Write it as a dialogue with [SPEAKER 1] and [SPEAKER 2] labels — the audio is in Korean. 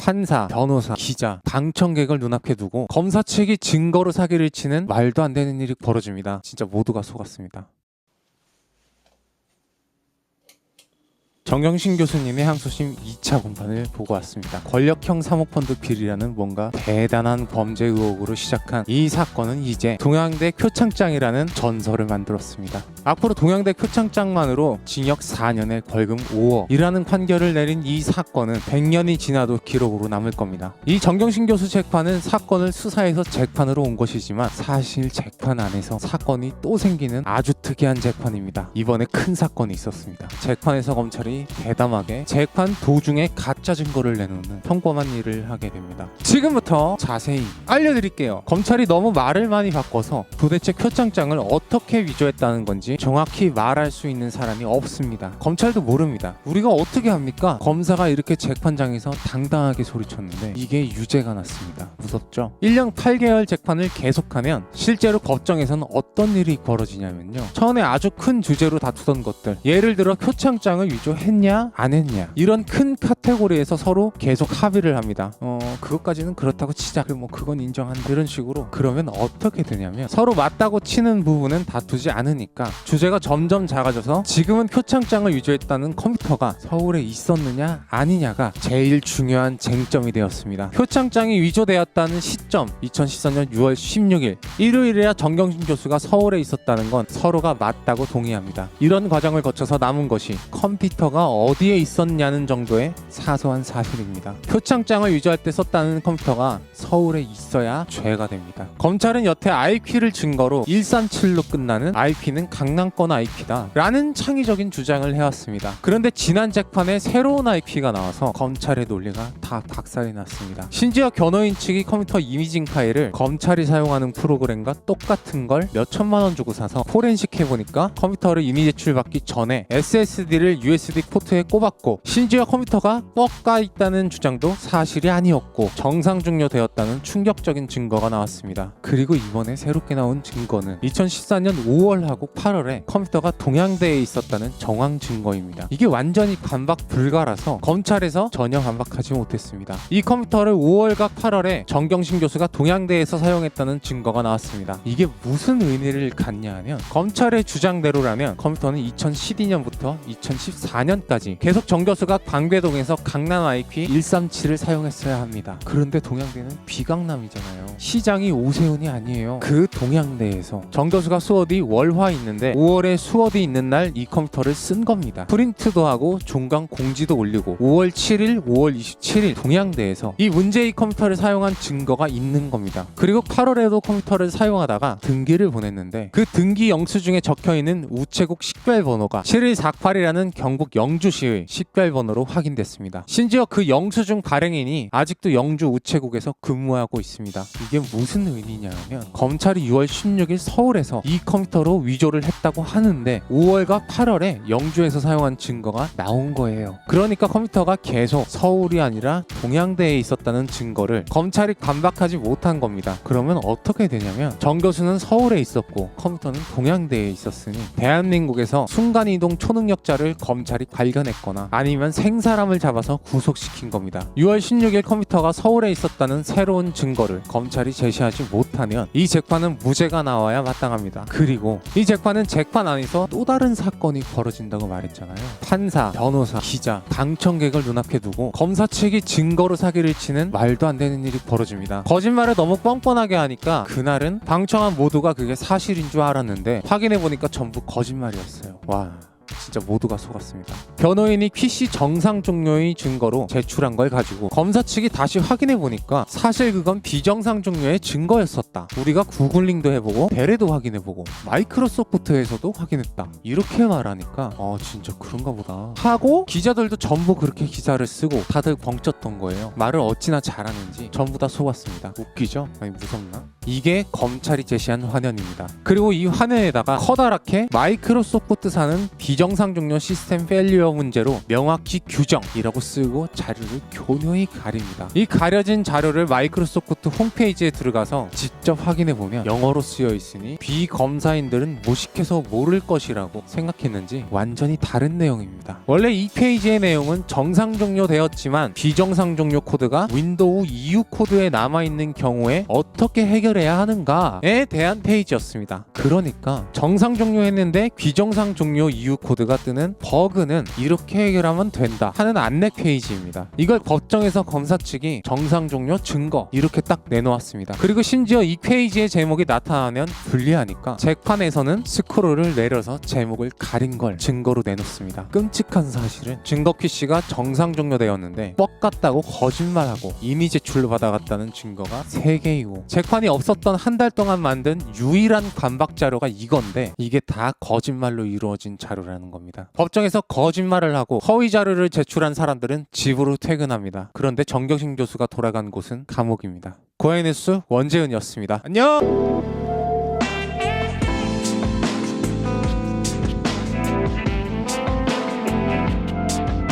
[SPEAKER 1] 판사, 변호사, 기자, 방청객을 눈앞에 두고 검사 측이 증거로 사기를 치는 말도 안 되는 일이 벌어집니다. 진짜 모두가 속았습니다. 정경심 교수님의 항소심 2차 공판을 보고 왔습니다. 권력형 사모펀드 비리라는 뭔가 대단한 범죄 의혹으로 시작한 이 사건은 이제 동양대 표창장이라는 전설을 만들었습니다. 앞으로 동양대 표창장만으로 징역 4년에 벌금 5억이라는 판결을 내린 이 사건은 100년이 지나도 기록으로 남을 겁니다. 이 정경심 교수 재판은 사건을 수사해서 재판으로 온 것이지만 사실 재판 안에서 사건이 또 생기는 아주 특이한 재판입니다. 이번에 큰 사건이 있었습니다. 재판에서 검찰이 대담하게 재판 도중에 가짜 증거를 내놓는 평범한 일을 하게 됩니다. 지금부터 자세히 알려드릴게요. 검찰이 너무 말을 많이 바꿔서 도대체 표창장을 어떻게 위조했다는 건지 정확히 말할 수 있는 사람이 없습니다. 검찰도 모릅니다. 우리가 어떻게 합니까? 검사가 이렇게 재판장에서 당당하게 소리쳤는데 이게 유죄가 났습니다. 무섭죠? 1년 8개월 재판을 계속하면 실제로 법정에서는 어떤 일이 벌어지냐면요, 전에 아주 큰 주제로 다투던 것들, 예를 들어 표창장을 위조했냐 안 했냐, 이런 큰 카테고리에서 서로 계속 합의를 합니다. 그것까지는 그렇다고 치자, 뭐 그건 인정한다, 이런 식으로. 그러면 어떻게 되냐면 서로 맞다고 치는 부분은 다투지 않으니까 주제가 점점 작아져서 지금은 표창장을 위조했다는 컴퓨터가 서울에 있었느냐 아니냐가 제일 중요한 쟁점이 되었습니다. 표창장이 위조되었다는 시점 2014년 6월 16일 일요일에야 정경심 교수가 서울에 있었다는 건 서로가 맞다고 동의합니다. 이런 과정을 거쳐서 남은 것이 컴퓨터가 어디에 있었냐는 정도의 사소한 사실입니다. 표창장을 위조할 때 썼다는 컴퓨터가 서울에 있어야 죄가 됩니다. 검찰은 여태 IP를 증거로 137로 끝나는 IP는 강남권 IP다 라는 창의적인 주장을 해왔습니다. 그런데 지난 재판에 새로운 IP가 나와서 검찰의 논리가 다 박살이 났습니다. 심지어 변호인 측이 컴퓨터 이미징 파일을 검찰이 사용하는 프로그램과 똑같은 걸 몇 천만 원 주고 사서 포렌식 해보니까 컴퓨터를 이미 제출받기 전에 SSD를 USB 포트에 꼽았고, 심지어 컴퓨터가 뻑가 있다는 주장도 사실이 아니었고 정상 종료되었다는 충격적인 증거가 나왔습니다. 그리고 이번에 새롭게 나온 증거는 2014년 5월하고 8월에 컴퓨터가 동양대에 있었다는 정황 증거입니다. 이게 완전히 반박 불가라서 검찰에서 전혀 반박하지 못했습니다. 이 컴퓨터를 5월과 8월에 정경심 교수가 동양대에서 사용했다는 증거가 나왔습니다. 이게 무슨 의미를 갖냐 하면, 검찰의 주장대로라면 컴퓨터는 2012년부터 2014년까지 계속 정 교수가 광배동에서 강남 IP 137을 사용했어야 합니다. 그런데 동양대는 비강남이잖아요. 시장이 오세훈이 아니에요. 그 동양대에서 정 교수가 수어디 월화 있는데 5월에 수어디 있는 날 이 컴퓨터를 쓴 겁니다. 프린트도 하고 종강 공지도 올리고 5월 7일, 5월 27일 동양대에서 이 문제의 컴퓨터를 사용한 증거가 있는 겁니다. 그리고 8월에도 컴퓨터를 사용하다가 등기를 보냈는데 그 등기 영수증에 적혀있는 우체국 식별번호가 7148이라는 경북 영주시의 식별번호로 확인됐습니다. 심지어 그 영수증 발행인이 아직도 영주 우체국에서 근무하고 있습니다. 이게 무슨 의미냐면, 검찰이 6월 16일 서울에서 이 컴퓨터로 위조를 했다고 하는데 5월과 8월에 영주에서 사용한 증거가 나온 거예요. 그러니까 컴퓨터가 계속 서울이 아니라 동양대에 있었다는 증거를 검찰이 반박하지 못한 겁니다. 그러면 어떻게 되냐면, 정 교수는 서울에 있었고 컴퓨터는 동양대에 있었으니 대한민국에서 순간이동 초능력자를 검찰이 발견했거나 아니면 생사람을 잡아서 구속시킨 겁니다. 6월 16일 컴퓨터가 서울에 있었다는 새로운 증거를 검찰이 제시하지 못하면 이 재판은 무죄가 나와야 마땅합니다. 그리고 이 재판은 재판 안에서 또 다른 사건이 벌어진다고 말했잖아요. 판사, 변호사, 기자, 방청객을 눈앞에 두고 검사 측이 증거로 사기를 치는 말도 안 되는 일이 벌어집니다. 거짓말을 너무 뻔뻔하게 하니까 그날은 방청한 모두가 그게 사실인 줄 알았는데 확인해보니까 전부 거짓말이었어요. 와, 진짜 모두가 속았습니다. 변호인이 PC 정상 종료의 증거로 제출한 걸 가지고 검사 측이 다시 확인해보니까 사실 그건 비정상 종료의 증거였었다. 우리가 구글링도 해보고 배레도 확인해보고 마이크로소프트에서도 확인했다. 이렇게 말하니까 진짜 그런가 보다 하고, 기자들도 전부 그렇게 기사를 쓰고 다들 벙쪘던 거예요. 말을 어찌나 잘하는지 전부 다 속았습니다. 웃기죠? 아니 무섭나? 이게 검찰이 제시한 화면입니다. 그리고 이 화면에다가 커다랗게 마이크로소프트사는 비정상 종료 시스템 페일리어 문제로 명확히 규정이라고 쓰고 자료를 교묘히 가립니다. 이 가려진 자료를 마이크로소프트 홈페이지에 들어가서 직접 확인해보면 영어로 쓰여 있으니 비검사인들은 무식해서 모를 것이라고 생각했는지 완전히 다른 내용입니다. 원래 이 페이지의 내용은 정상 종료되었지만 비정상 종료 코드가 윈도우 EU 코드에 남아있는 경우에 어떻게 해결해야 하는가에 대한 페이지였습니다. 그러니까 정상 종료했는데 비정상 종료 EU 코드가 뜨는 버그는 이렇게 해결하면 된다 하는 안내 페이지입니다. 이걸 법정에서 검사 측이 정상 종료 증거 이렇게 딱 내놓았습니다. 그리고 심지어 이 페이지의 제목이 나타나면 불리하니까 재판에서는 스크롤을 내려서 제목을 가린 걸 증거로 내놓습니다. 끔찍한 사실은 증거 PC가 정상 종료되었는데 뻑 같다고 거짓말하고 이미 제출을 받아갔다는 증거가 3개이고 재판이 없었던 한 달 동안 만든 유일한 반박 자료가 이건데 이게 다 거짓말로 이루어진 자료라는 겁니다. 법정에서 거짓말을 하고 허위 자료를 제출한 사람들은 집으로 퇴근합니다. 그런데 정경심 교수가 돌아간 곳은 감옥입니다. 고양이 뉴스 원재은이었습니다. 안녕!